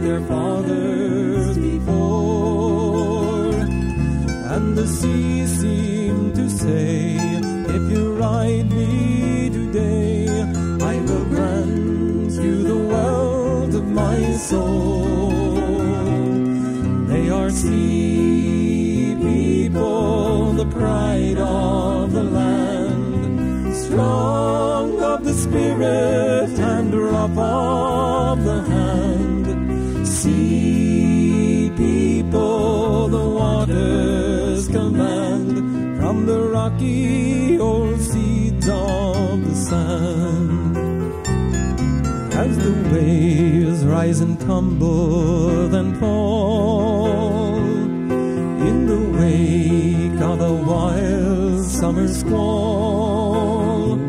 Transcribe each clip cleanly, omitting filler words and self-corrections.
their fathers before. And the sea seemed to say, if you ride me today, I will grant you the wealth of my soul. They are sea people, the pride of the land, strong of the spirit and rough of the hand. Sea people, the waters command, from the rocky old seeds of the sand. As the waves rise and tumble and fall, in the wake of a wild summer squall,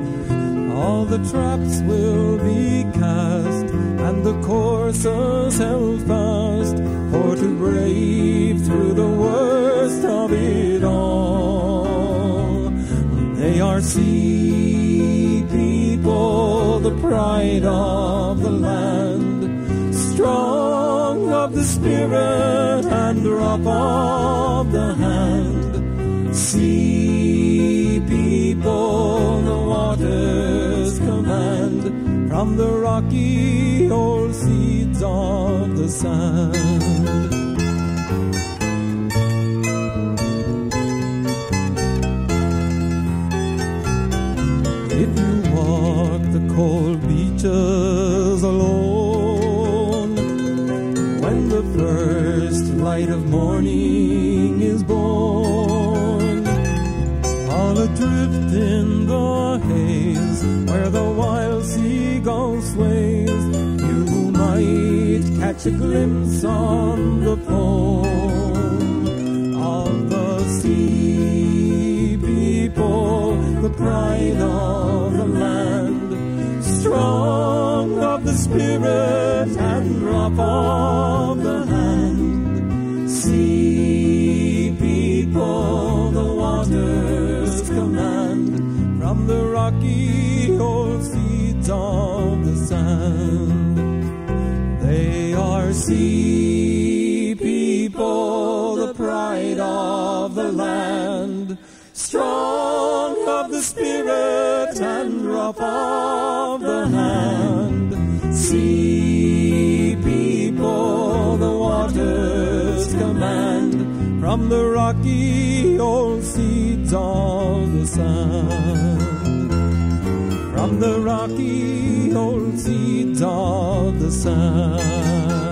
all the traps will be cast and the courses held fast, for to brave through the worst of it all. They are sea people, the pride of the land, strong of the spirit and rough of the hand. Sea people, the waters command, from the rocky old seeds of the sand. If you walk the cold beaches alone, when the first light of morning is born, all adrift in the haze, where the wild seagull sways, you might catch a glimpse on the foam of the sea people, the pride of the land, strong of the spirit and rough of the hand. Sea people, the waters command, from the rocky old seeds of the sand. They are sea people, the pride of the land, strong of the spirit and rough of the hand. Sea people, the waters command, from the rocky old seeds of the sand. From the rocky old seeds of the sand.